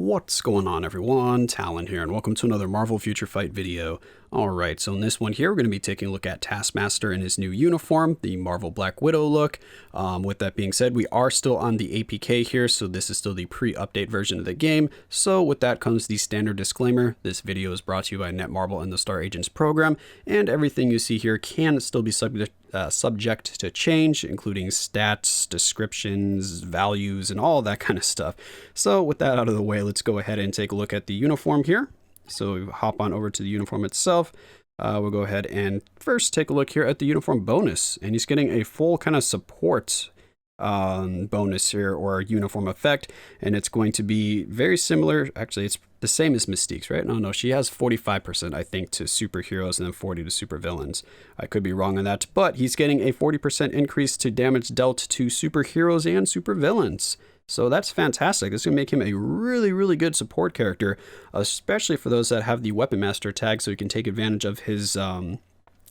What's going on, everyone? Talen here, and welcome to another Marvel Future Fight video. Alright, so in this one here, we're going to be taking a look at Taskmaster in his new uniform, the Marvel Black Widow look. With that being said, we are still on the APK here, so this is still the pre-update version of the game. So with that comes the standard disclaimer. This video is brought to you by Netmarble and the Star Agents program, and everything you see here can still be subject to change, including stats, descriptions, values, and all that kind of stuff. So with that out of the way, let's go ahead and take a look at the uniform here. So we hop on over to the uniform itself. We'll go ahead and first take a look here at the uniform bonus, and he's getting a full kind of support bonus here, or uniform effect, and it's going to be very similar. Actually, it's the same as Mystique's, right? No, she has 45%, I think, to superheroes and then 40 to supervillains. I could be wrong on that, but he's getting a 40% increase to damage dealt to superheroes and supervillains. So that's fantastic. This is going to make him a really, really good support character, especially for those that have the Weapon Master tag, so he can take advantage of his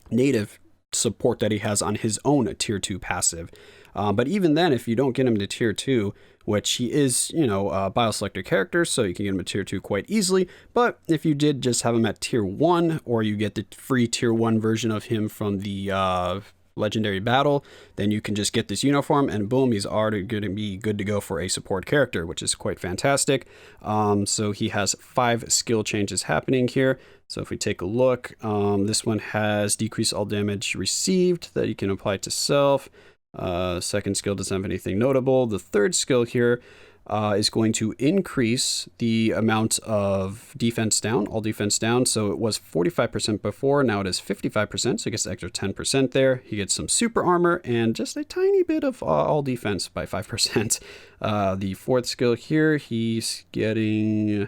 native support that he has on his own tier 2 passive. But even then, if you don't get him to tier 2, which he is, a bioselector character, so you can get him to tier 2 quite easily. But if you did just have him at tier 1, or you get the free tier 1 version of him from the legendary battle, then you can just get this uniform and boom, he's already going to be good to go for a support character, which is quite fantastic. So he has 5 skill changes happening here. So if we take a look, this one has decrease all damage received that you can apply to self. Second skill doesn't have anything notable. The third skill here is going to increase the amount of defense down, all defense down. So it was 45% before, now it is 55%, so he gets the extra 10% there. He gets some super armor and just a tiny bit of all defense by 5%. The fourth skill here, he's getting, I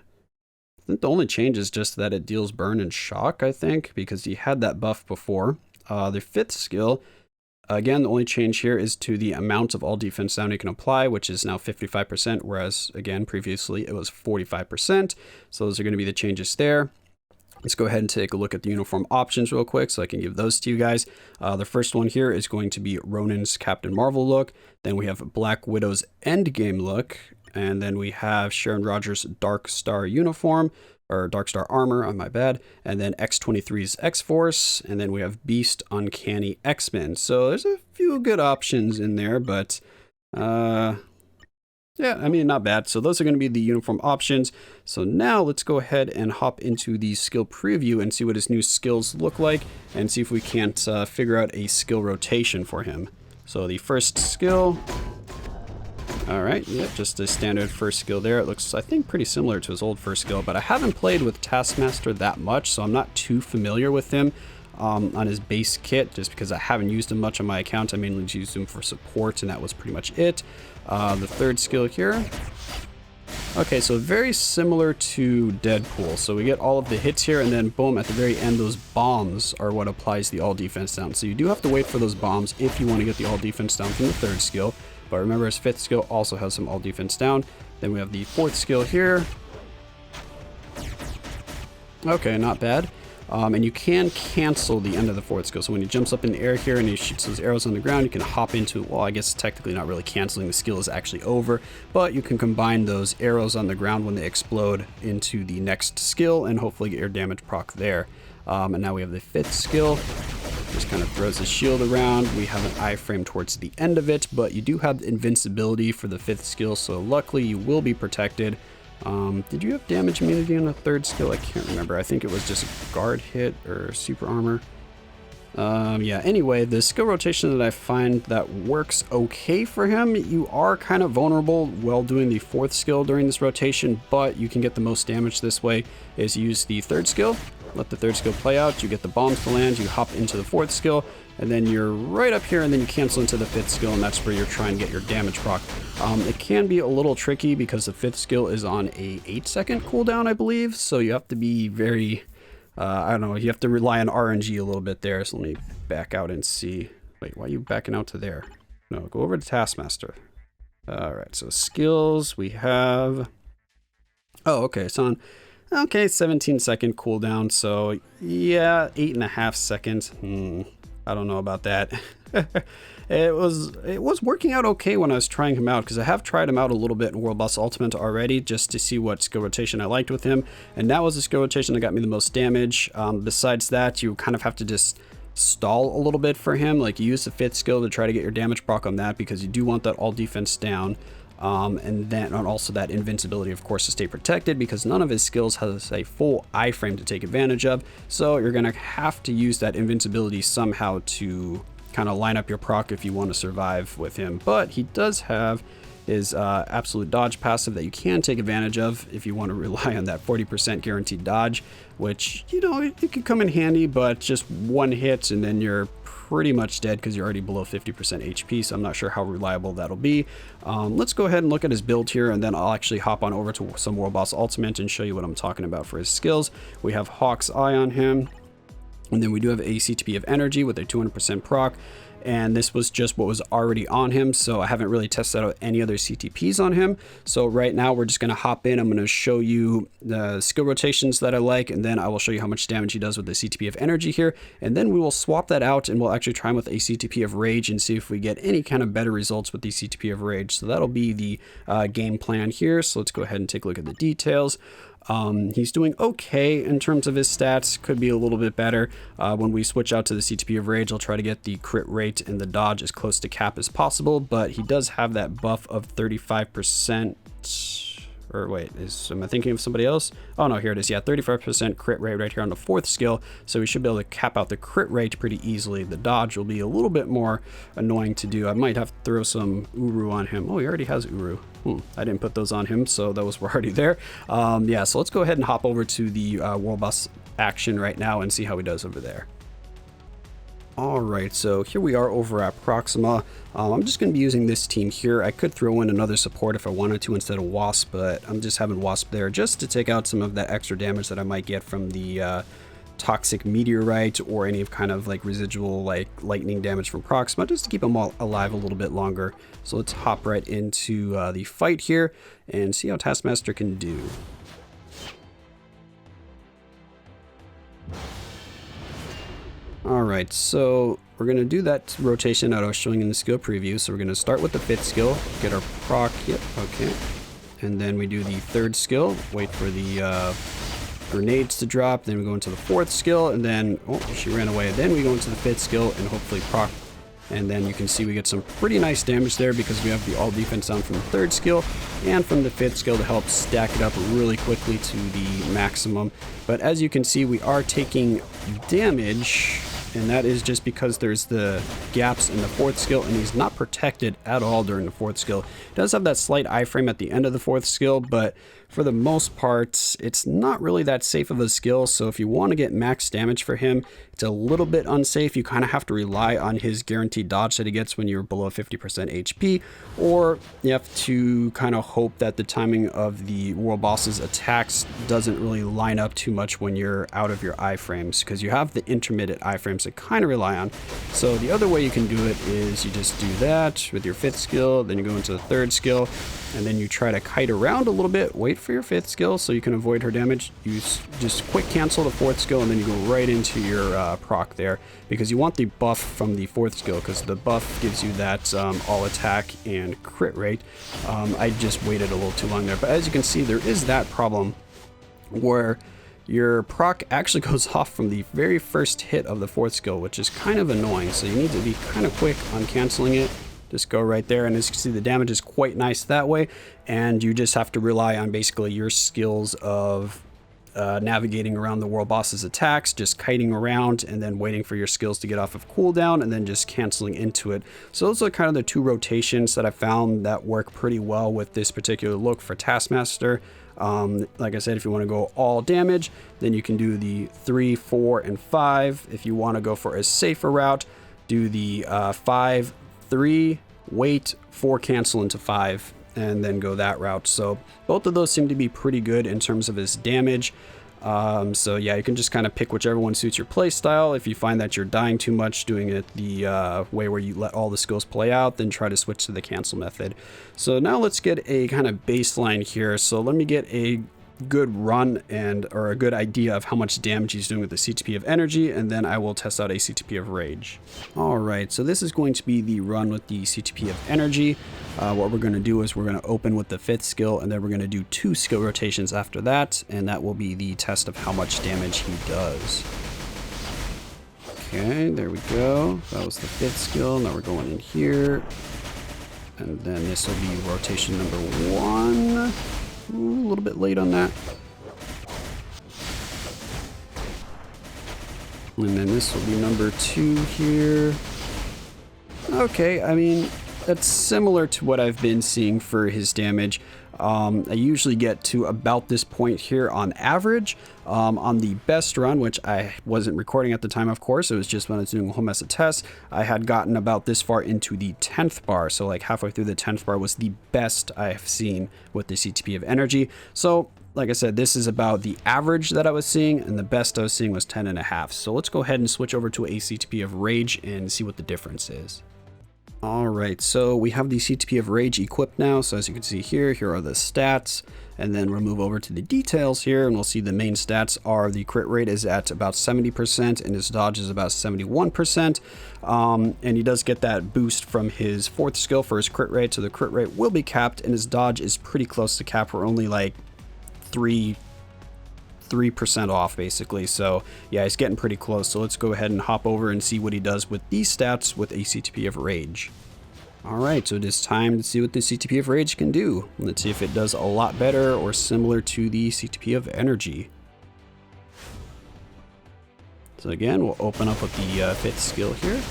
think the only change is just that it deals burn and shock, I think, because he had that buff before. The fifth skill, again, the only change here is to the amount of all defense down you can apply, which is now 55%, whereas, again, previously it was 45%. So those are going to be the changes there. Let's go ahead and take a look at the uniform options real quick so I can give those to you guys. The first one here is going to be Ronan's Captain Marvel look. Then we have Black Widow's Endgame look. And then we have Sharon Rogers' Dark Star uniform, or Dark Star armor, on my bad, and then X-23's X-Force, and then we have Beast Uncanny X-Men. So there's a few good options in there, but yeah, I mean, not bad. So those are going to be the uniform options. So now let's go ahead and hop into the skill preview and see what his new skills look like, and see if we can't figure out a skill rotation for him. So the first skill, all right, yep, just a standard first skill there. It looks, I think, pretty similar to his old first skill, but I haven't played with Taskmaster that much, so I'm not too familiar with him on his base kit, just because I haven't used him much on my account. I mainly used him for support, and that was pretty much it. The third skill here. Okay, so very similar to Deadpool. So we get all of the hits here, and then boom, at the very end, those bombs are what applies the all defense down. So you do have to wait for those bombs if you want to get the all defense down from the third skill. But remember, his fifth skill also has some all defense down. Then we have the fourth skill here. Okay, not bad. And you can cancel the end of the fourth skill. So when he jumps up in the air here and he shoots those arrows on the ground, you can hop into, well, I guess technically not really canceling, the skill is actually over, but you can combine those arrows on the ground when they explode into the next skill and hopefully get your damage proc there. And now we have the fifth skill. Just kind of throws the shield around. We have an iframe towards the end of it, but you do have invincibility for the fifth skill, so luckily you will be protected. Did you have damage immunity on the third skill? I can't remember. I think it was just a guard hit or super armor. Yeah, anyway, the skill rotation that I find that works okay for him, you are kind of vulnerable while doing the fourth skill during this rotation, but you can get the most damage this way is use the third skill. Let the third skill play out, you get the bombs to land, you hop into the fourth skill, and then you're right up here, and then you cancel into the fifth skill, and that's where you're trying to get your damage proc. It can be a little tricky because the fifth skill is on a 8-second cooldown, I believe, so you have to be very, I don't know, you have to rely on RNG a little bit there. So let me back out and see. Wait, why are you backing out to there? No, go over to Taskmaster. All right, so skills, we have, oh, okay, it's on, okay, 17-second cooldown, so yeah, 8.5 seconds. I don't know about that. It was working out okay when I was trying him out, because I have tried him out a little bit in World Boss Ultimate already, just to see what skill rotation I liked with him, and that was the skill rotation that got me the most damage. Besides that, you kind of have to just stall a little bit for him, like you use the 5th skill to try to get your damage proc on that, because you do want that all defense down. And then also that invincibility, of course, to stay protected, because none of his skills has a full iframe to take advantage of. So you're going to have to use that invincibility somehow to kind of line up your proc if you want to survive with him. But he does have his absolute dodge passive that you can take advantage of if you want to rely on that 40% guaranteed dodge, which, you know, it could come in handy, but just one hit and then you're pretty much dead because you're already below 50% HP, so I'm not sure how reliable that'll be. Let's go ahead and look at his build here, and then I'll actually hop on over to some World Boss Ultimate and show you what I'm talking about for his skills. We have Hawk's Eye on him, and then we do have a Ctp of Energy with a 200% proc, and this was just what was already on him, so I haven't really tested out any other CTPs on him. So right now we're just going to hop in. I'm going to show you the skill rotations that I like, and then I will show you how much damage he does with the Ctp of Energy here, and then we will swap that out and we'll actually try him with a Ctp of Rage and see if we get any kind of better results with the Ctp of Rage. So that'll be the game plan here. So let's go ahead and take a look at the details. He's doing okay in terms of his stats, could be a little bit better. When we switch out to the Ctp of Rage, I'll try to get the crit rate and the dodge as close to cap as possible, but he does have that buff of 35%. Or wait, am I thinking of somebody else? Oh no, here it is. Yeah, 35% crit rate right here on the 4th skill, so we should be able to cap out the crit rate pretty easily. The dodge will be a little bit more annoying to do. I might have to throw some Uru on him. Oh, he already has Uru. I didn't put those on him, so those were already there. Yeah, so let's go ahead and hop over to the World Boss action right now and see how he does over there. Alright, so here we are over at Proxima. I'm just going to be using this team here. I could throw in another support if I wanted to instead of Wasp, but I'm just having Wasp there just to take out some of that extra damage that I might get from the toxic meteorite or any kind of like residual like lightning damage from Proxima, just to keep them all alive a little bit longer. So let's hop right into the fight here and see how Taskmaster can do. Alright, so we're going to do that rotation that I was showing in the skill preview. So we're going to start with the 5th skill, get our proc, yep, okay. And then we do the 3rd skill, wait for the grenades to drop, then we go into the 4th skill, and then, oh, she ran away. Then we go into the 5th skill and hopefully proc. And then you can see we get some pretty nice damage there because we have the all defense down from the 3rd skill and from the 5th skill to help stack it up really quickly to the maximum. But as you can see, we are taking damage, and that is just because there's the gaps in the 4th skill, and he's not protected at all during the 4th skill. He does have that slight iframe at the end of the 4th skill, but for the most part, it's not really that safe of a skill. So if you want to get max damage for him, it's a little bit unsafe. You kind of have to rely on his guaranteed dodge that he gets when you're below 50% HP, or you have to kind of hope that the timing of the world boss's attacks doesn't really line up too much when you're out of your iframes, because you have the intermittent iframes to kind of rely on. So the other way you can do it is you just do that with your 5th skill, then you go into the 3rd skill, and then you try to kite around a little bit, wait for your 5th skill so you can avoid her damage. You just quick cancel the 4th skill, and then you go right into your proc there, because you want the buff from the 4th skill, because the buff gives you that all attack and crit rate. I just waited a little too long there, but as you can see, there is that problem where your proc actually goes off from the very first hit of the 4th skill, which is kind of annoying. So you need to be kind of quick on canceling it. Just go right there, and as you can see, the damage is quite nice that way, and you just have to rely on basically your skills of navigating around the world boss's attacks, just kiting around and then waiting for your skills to get off of cooldown and then just canceling into it. So those are kind of the 2 rotations that I found that work pretty well with this particular look for Taskmaster. Like I said, if you want to go all damage, then you can do the 3, 4, and 5. If you want to go for a safer route, do the 5, 3, wait, 4, cancel into 5, and then go that route. So both of those seem to be pretty good in terms of his damage. So yeah, you can just kind of pick whichever one suits your play style. If you find that you're dying too much doing it the way where you let all the skills play out, then try to switch to the cancel method. So now let's get a kind of baseline here. So let me get a good run or a good idea of how much damage he's doing with the Ctp of Energy, and then I will test out a Ctp of Rage. Alright, so this is going to be the run with the Ctp of Energy. What we're going to do is we're going to open with the 5th skill, and then we're going to do 2 skill rotations after that, and that will be the test of how much damage he does. Okay, there we go. That was the 5th skill. Now we're going in here. And then this will be rotation number 1. Ooh, a little bit late on that. And then this will be number 2 here. Okay, I mean, that's similar to what I've been seeing for his damage. I usually get to about this point here on average. On the best run, which I wasn't recording at the time, of course, it was just when I was doing home as a test, I had gotten about this far into the 10th bar. So like halfway through the 10th bar was the best I've seen with the Ctp of Energy. So like I said, this is about the average that I was seeing, and the best I was seeing was 10.5. So let's go ahead and switch over to a Ctp of Rage and see what the difference is. Alright, so we have the Ctp of Rage equipped now, so as you can see here are the stats, and then we'll move over to the details here, and we'll see the main stats are the crit rate is at about 70%, and his dodge is about 71%, and he does get that boost from his 4th skill for his crit rate, so the crit rate will be capped, and his dodge is pretty close to cap. We're only like 3% off basically, so yeah, he's getting pretty close. So let's go ahead and hop over and see what he does with these stats with a Ctp of Rage. Alright, so it is time to see what the Ctp of Rage can do. Let's see if it does a lot better or similar to the Ctp of Energy. So again, we'll open up with the 5th skill here,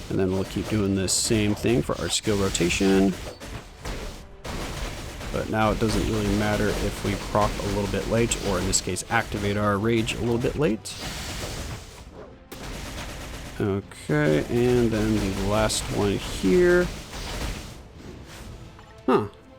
and then we'll keep doing the same thing for our skill rotation. But now it doesn't really matter if we proc a little bit late, or in this case activate our rage a little bit late. Okay, and then the last one here.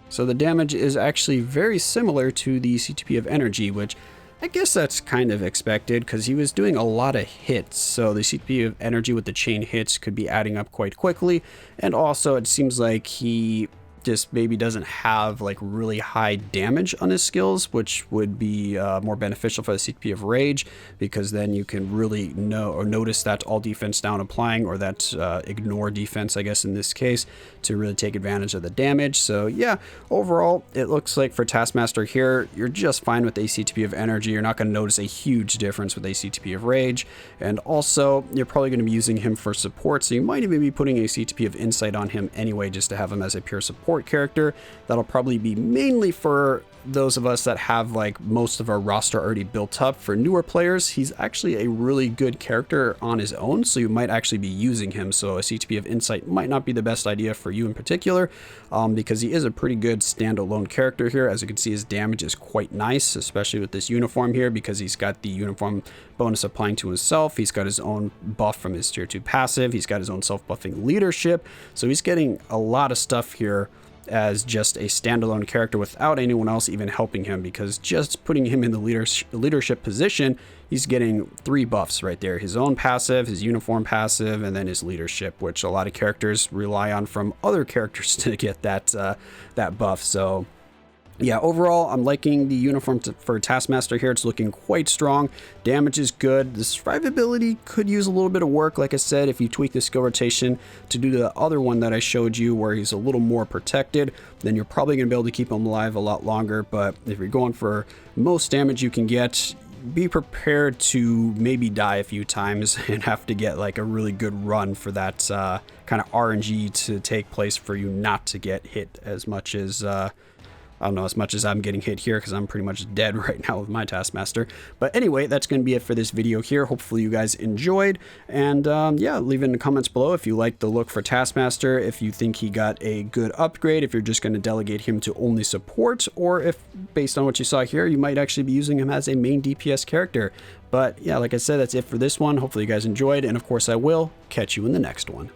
So the damage is actually very similar to the Ctp of Energy, which I guess that's kind of expected because he was doing a lot of hits. So the Ctp of Energy with the chain hits could be adding up quite quickly. And also it seems like he just maybe doesn't have like really high damage on his skills, which would be more beneficial for the Ctp of Rage, because then you can really know or notice that all defense down applying, or that ignore defense, I guess in this case, to really take advantage of the damage. So yeah, overall it looks like for Taskmaster here, you're just fine with a Ctp of Energy. You're not going to notice a huge difference with a Ctp of Rage, and also you're probably going to be using him for support, so you might even be putting a Ctp of Insight on him anyway, just to have him as a pure support character. That'll probably be mainly for those of us that have like most of our roster already built up. For newer players, he's actually a really good character on his own, so you might actually be using him. So a Ctp of Insight might not be the best idea for you in particular, because he is a pretty good standalone character here. As you can see, his damage is quite nice, especially with this uniform here, because he's got the uniform bonus applying to himself. He's got his own buff from his tier 2 passive. He's got his own self-buffing leadership. So he's getting a lot of stuff here as just a standalone character without anyone else even helping him, because just putting him in the leadership position, he's getting 3 buffs right there: his own passive, his uniform passive, and then his leadership, which a lot of characters rely on from other characters to get that that buff. So yeah, overall, I'm liking the uniform for Taskmaster here. It's looking quite strong. Damage is good. The survivability could use a little bit of work. Like I said, if you tweak the skill rotation to do the other one that I showed you where he's a little more protected, then you're probably going to be able to keep him alive a lot longer. But if you're going for most damage you can get, be prepared to maybe die a few times and have to get like a really good run for that kind of RNG to take place for you not to get hit as much as I don't know, as much as I'm getting hit here, because I'm pretty much dead right now with my Taskmaster. But anyway, that's going to be it for this video here. Hopefully you guys enjoyed. And yeah, leave it in the comments below if you like the look for Taskmaster, if you think he got a good upgrade, if you're just going to delegate him to only support, or if, based on what you saw here, you might actually be using him as a main DPS character. But yeah, like I said, that's it for this one. Hopefully you guys enjoyed, and of course I will catch you in the next one.